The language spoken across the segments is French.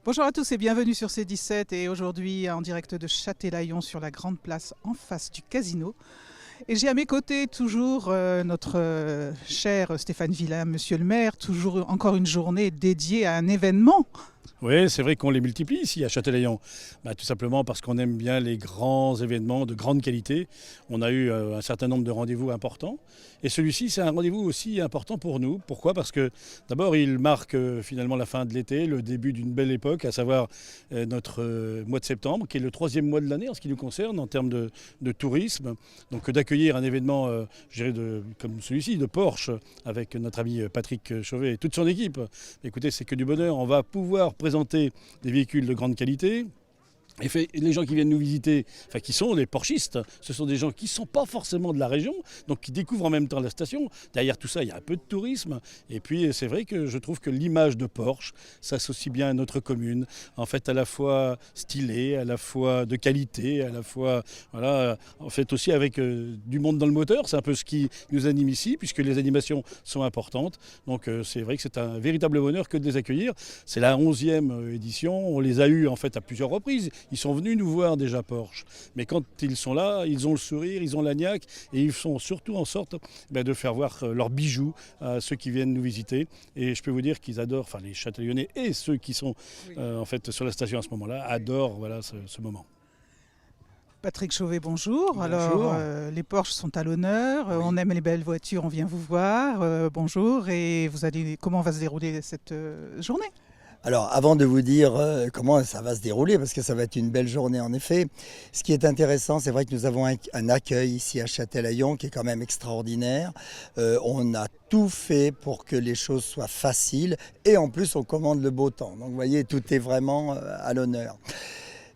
Bonjour à tous et bienvenue sur C17 et aujourd'hui en direct de Châtelaillon sur la grande place en face du casino. Et j'ai à mes côtés toujours notre cher Stéphane Villain, monsieur le maire, toujours encore une journée dédiée à un événement. Oui, c'est vrai qu'on les multiplie ici à Châtelaillon. Tout simplement parce qu'on aime bien les grands événements de grande qualité. On a eu un certain nombre de rendez-vous importants. Et celui-ci, c'est un rendez-vous aussi important pour nous. Pourquoi ? Parce que d'abord, il marque finalement la fin de l'été, le début d'une belle époque, à savoir notre mois de septembre, qui est le troisième mois de l'année en ce qui nous concerne, en termes de tourisme. Donc d'accueillir un événement, je dirais, comme celui-ci, de Porsche, avec notre ami Patrick Chauvet et toute son équipe. Écoutez, c'est que du bonheur. On va pouvoir présenter des véhicules de grande qualité. Et les gens qui viennent nous visiter, enfin qui sont des Porschistes, ce sont des gens qui ne sont pas forcément de la région, donc qui découvrent en même temps la station. Derrière tout ça, il y a un peu de tourisme. Et puis c'est vrai que je trouve que l'image de Porsche s'associe bien à notre commune, en fait à la fois stylée, à la fois de qualité, à la fois, voilà, en fait aussi avec du monde dans le moteur. C'est un peu ce qui nous anime ici, puisque les animations sont importantes. Donc c'est vrai que c'est un véritable bonheur que de les accueillir. C'est la 11e édition, on les a eus en fait à plusieurs reprises. Ils sont venus nous voir déjà Porsche, mais quand ils sont là, ils ont le sourire, ils ont la niaque et ils font surtout en sorte de faire voir leurs bijoux à ceux qui viennent nous visiter. Et je peux vous dire qu'ils adorent, enfin les Châtelaillonnais et ceux qui sont en fait sur la station à ce moment-là, adorent voilà, ce moment. Patrick Chauvet, bonjour. Bonjour. Alors, les Porsche sont à l'honneur, Oui. on aime les belles voitures, on vient vous voir. Bonjour, et comment va se dérouler cette journée ? Alors, avant de vous dire comment ça va se dérouler, parce que ça va être une belle journée en effet, ce qui est intéressant, c'est vrai que nous avons un accueil ici à Châtelaillon qui est quand même extraordinaire. On a tout fait pour que les choses soient faciles et en plus on commande le beau temps. Donc vous voyez, tout est vraiment à l'honneur.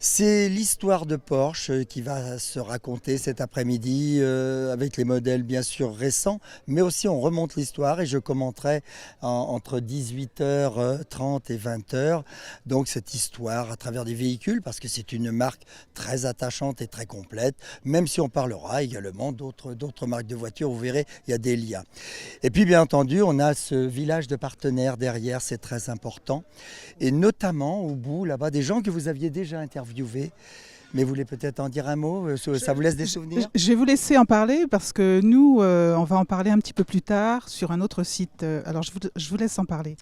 C'est l'histoire de Porsche qui va se raconter cet après-midi avec les modèles bien sûr récents, mais aussi on remonte l'histoire et je commenterai entre 18h30 et 20h donc cette histoire à travers des véhicules parce que c'est une marque très attachante et très complète, même si on parlera également d'autres marques de voitures, vous verrez, il y a des liens. Et puis bien entendu, on a ce village de partenaires derrière, c'est très important, et notamment au bout là-bas, des gens que vous aviez déjà interviewés. Mais vous voulez peut-être en dire un mot, ça vous laisse des souvenirs ? Je vais vous laisser en parler parce que nous, on va en parler un petit peu plus tard sur un autre site. Alors je vous laisse en parler.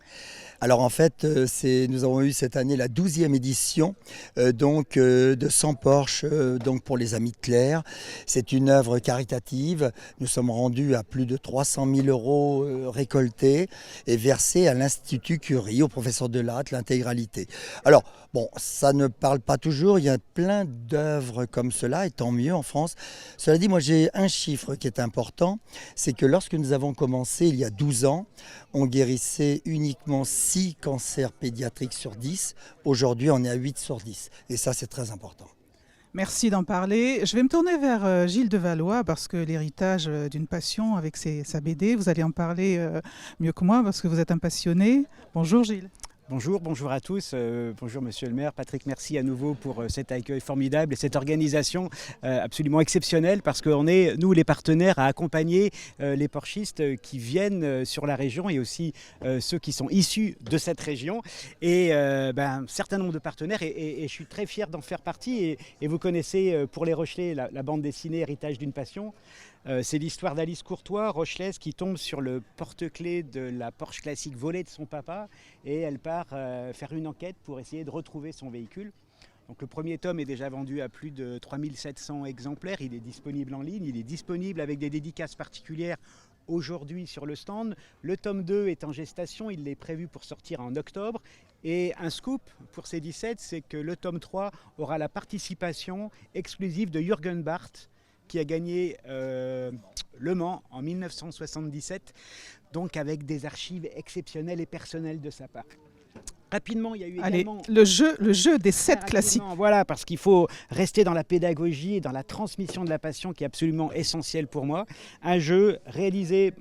Alors en fait, nous avons eu cette année la 12e édition de 100 Porsche donc pour les Amis de Claire. C'est une œuvre caritative. Nous sommes rendus à plus de 300 000 euros récoltés et versés à l'Institut Curie, au professeur Delatte, l'intégralité. Alors bon, ça ne parle pas toujours. Il y a plein d'œuvres comme cela et tant mieux en France. Cela dit, moi j'ai un chiffre qui est important. C'est que lorsque nous avons commencé il y a 12 ans, on guérissait uniquement 6 cancers pédiatriques sur 10. Aujourd'hui, on est à 8 sur 10. Et ça, c'est très important. Merci d'en parler. Je vais me tourner vers Gilles Devalois parce que l'héritage d'une passion avec sa BD, vous allez en parler mieux que moi parce que vous êtes un passionné. Bonjour Gilles. Bonjour à tous, bonjour Monsieur le maire. Patrick, merci à nouveau pour cet accueil formidable et cette organisation absolument exceptionnelle parce qu'on est, nous les partenaires, à accompagner les Porschistes qui viennent sur la région et aussi ceux qui sont issus de cette région. Et un certain nombre de partenaires et je suis très fier d'en faire partie et vous connaissez pour les Rochelais la bande dessinée Héritage d'une passion. C'est l'histoire d'Alice Courtois, rochelaise, qui tombe sur le porte-clés de la Porsche classique volée de son papa et elle part faire une enquête pour essayer de retrouver son véhicule. Donc le premier tome est déjà vendu à plus de 3700 exemplaires, il est disponible en ligne, il est disponible avec des dédicaces particulières aujourd'hui sur le stand. Le tome 2 est en gestation, il est prévu pour sortir en octobre. Et un scoop pour C17, c'est que le tome 3 aura la participation exclusive de Jürgen Barth, qui a gagné Le Mans en 1977, donc avec des archives exceptionnelles et personnelles de sa part. Rapidement, il y a eu également... le jeu des 7 classiques. Voilà, parce qu'il faut rester dans la pédagogie et dans la transmission de la passion qui est absolument essentielle pour moi. Un jeu réalisé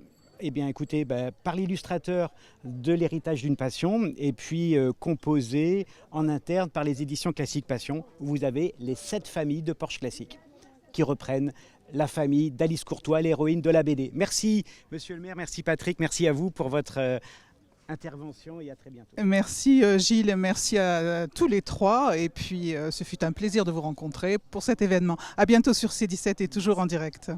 par l'illustrateur de l'héritage d'une passion et puis composé en interne par les éditions Classique Passion, où vous avez les 7 familles de Porsche classiques qui reprennent la famille d'Alice Courtois, l'héroïne de la BD. Merci Monsieur le maire, merci Patrick, merci à vous pour votre intervention et à très bientôt. Merci Gilles, merci à tous les trois. Et puis ce fut un plaisir de vous rencontrer pour cet événement. À bientôt sur C17 et toujours en direct.